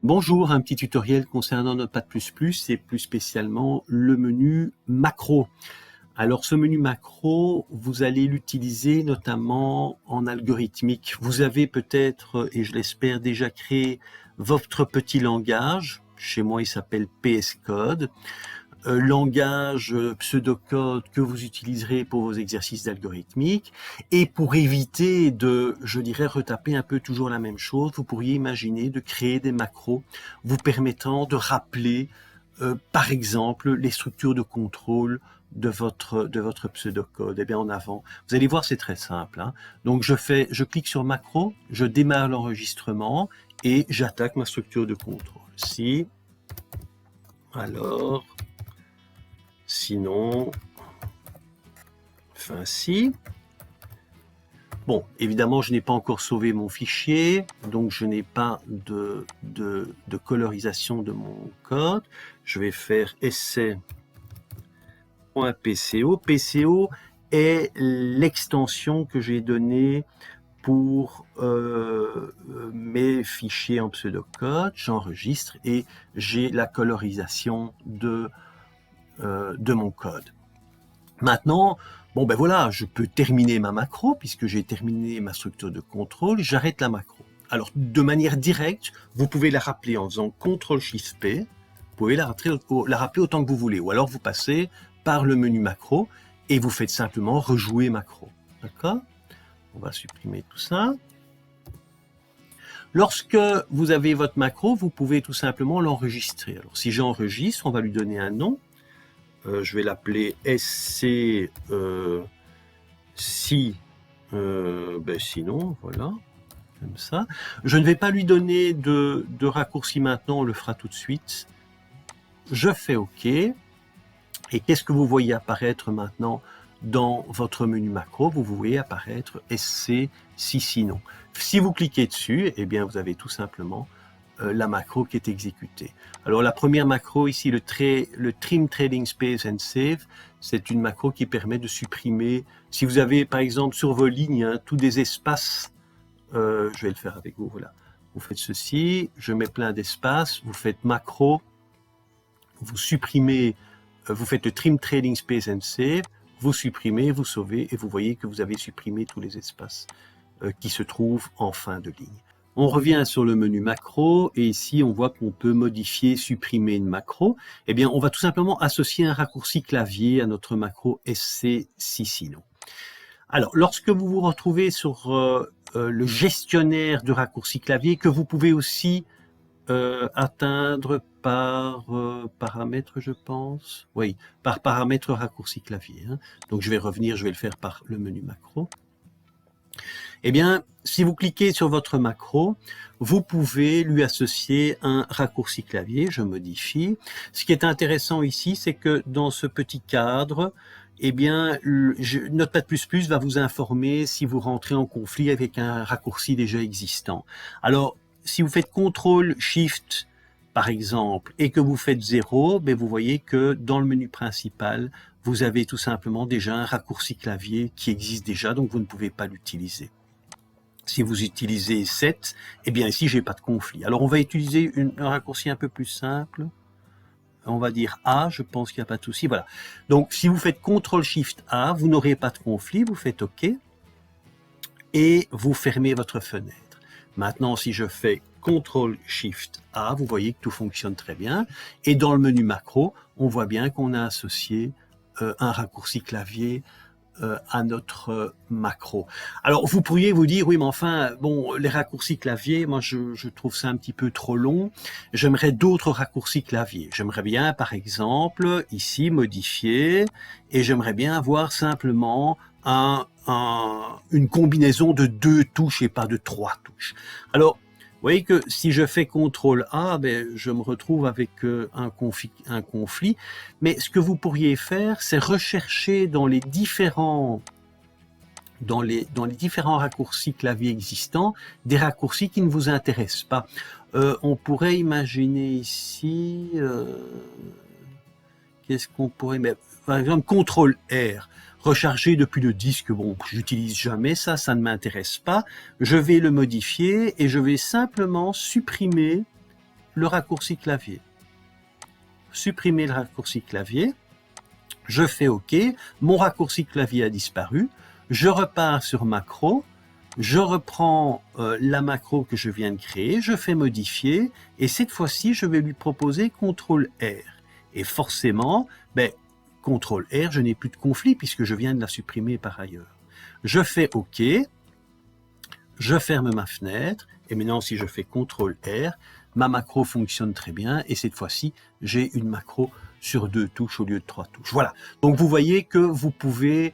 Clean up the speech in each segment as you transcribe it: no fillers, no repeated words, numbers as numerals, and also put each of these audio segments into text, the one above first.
Bonjour, un petit tutoriel concernant Notepad++ et plus spécialement le menu macro. Alors ce menu macro, vous allez l'utiliser notamment en algorithmique. Vous avez peut-être, et je l'espère, déjà créé votre petit langage. Chez moi, il s'appelle PS Code. Langage pseudocode que vous utiliserez pour vos exercices d'algorithmique. Et pour éviter de, je dirais, retaper un peu toujours la même chose, vous pourriez imaginer de créer des macros vous permettant de rappeler, par exemple, les structures de contrôle de votre pseudocode. Eh bien, en avant, vous allez voir, c'est très simple, hein. Donc, je clique sur macro, je démarre l'enregistrement et j'attaque ma structure de contrôle. Si, alors, sinon, enfin si. Bon, évidemment, je n'ai pas encore sauvé mon fichier, donc je n'ai pas de colorisation de mon code. Je vais faire essai.pco. PCO est l'extension que j'ai donnée pour mes fichiers en pseudocode. J'enregistre et j'ai la colorisation de mon code. Maintenant, bon ben voilà, je peux terminer ma macro, puisque j'ai terminé ma structure de contrôle, j'arrête la macro. Alors, de manière directe, vous pouvez la rappeler en faisant CTRL-SHIFT-P, vous pouvez la rappeler autant que vous voulez, ou alors vous passez par le menu macro, et vous faites simplement rejouer macro. D'accord? On va supprimer tout ça. Lorsque vous avez votre macro, vous pouvez tout simplement l'enregistrer. Alors, si j'enregistre, on va lui donner un nom. Je vais l'appeler SC sinon, voilà, comme ça. Je ne vais pas lui donner de raccourci maintenant, on le fera tout de suite. Je fais OK. Et qu'est-ce que vous voyez apparaître maintenant dans votre menu macro? Vous voyez apparaître SC sinon. Si vous cliquez dessus, eh bien, vous avez tout simplement la macro qui est exécutée. Alors la première macro ici, le trim trading space and save, c'est une macro qui permet de supprimer, si vous avez par exemple sur vos lignes, hein, tous des espaces, je vais le faire avec vous, voilà. Vous faites ceci, je mets plein d'espaces, vous faites macro, vous supprimez, vous faites le trim trading space and save, vous supprimez, vous sauvez, et vous voyez que vous avez supprimé tous les espaces qui se trouvent en fin de ligne. On revient sur le menu macro et ici on voit qu'on peut modifier, supprimer une macro. Eh bien, on va tout simplement associer un raccourci clavier à notre macro SC sinon. Alors, lorsque vous vous retrouvez sur le gestionnaire de raccourcis clavier, que vous pouvez aussi atteindre par paramètres, je pense. Oui, par paramètre raccourci clavier, hein. Donc, je vais revenir, je vais le faire par le menu macro. Eh bien, si vous cliquez sur votre macro, vous pouvez lui associer un raccourci clavier, je modifie. Ce qui est intéressant ici, c'est que dans ce petit cadre, eh bien, Notepad++ va vous informer si vous rentrez en conflit avec un raccourci déjà existant. Alors, si vous faites CTRL-SHIFT, par exemple, et que vous faites 0, ben vous voyez que dans le menu principal, vous avez tout simplement déjà un raccourci clavier qui existe déjà, donc vous ne pouvez pas l'utiliser. Si vous utilisez 7, eh bien ici, j'ai pas de conflit. Alors, on va utiliser un raccourci un peu plus simple. On va dire A, je pense qu'il n'y a pas de souci. Voilà. Donc, si vous faites CTRL-SHIFT-A, vous n'aurez pas de conflit, vous faites OK, et vous fermez votre fenêtre. Maintenant, si je fais CTRL-SHIFT-A, vous voyez que tout fonctionne très bien. Et dans le menu macro, on voit bien qu'on a associé un raccourci clavier à notre macro. Alors, vous pourriez vous dire, oui, mais enfin, bon, les raccourcis clavier, moi, je trouve ça un petit peu trop long. J'aimerais d'autres raccourcis clavier. J'aimerais bien, par exemple, ici, modifier, et j'aimerais bien avoir simplement une combinaison de 2 touches et pas de 3 touches. Alors, vous voyez que si je fais CTRL-A, ben, je me retrouve avec un conflit. Mais ce que vous pourriez faire, c'est rechercher dans les différents raccourcis clavier existants, des raccourcis qui ne vous intéressent pas. On pourrait imaginer ici, qu'est-ce qu'on pourrait mettre? Par exemple, CTRL-R. Recharger depuis le disque, bon, j'utilise jamais ça, ça ne m'intéresse pas. Je vais le modifier et je vais simplement supprimer le raccourci clavier. Supprimer le raccourci clavier. Je fais OK. Mon raccourci clavier a disparu. Je repars sur macro. Je reprends la macro que je viens de créer. Je fais modifier. Et cette fois-ci, je vais lui proposer CTRL R. Et forcément, CTRL R, je n'ai plus de conflit puisque je viens de la supprimer par ailleurs. Je fais OK. Je ferme ma fenêtre. Et maintenant, si je fais CTRL R, ma macro fonctionne très bien et cette fois-ci, j'ai une macro sur 2 touches au lieu de 3 touches. Voilà. Donc, vous voyez que vous pouvez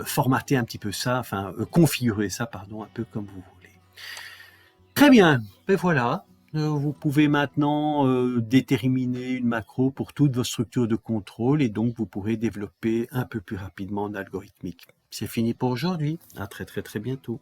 formater un petit peu ça, enfin, configurer ça, pardon, un peu comme vous voulez. Très bien. Ben voilà. Vous pouvez maintenant déterminer une macro pour toutes vos structures de contrôle et donc vous pourrez développer un peu plus rapidement en algorithmique. C'est fini pour aujourd'hui. À très très très bientôt.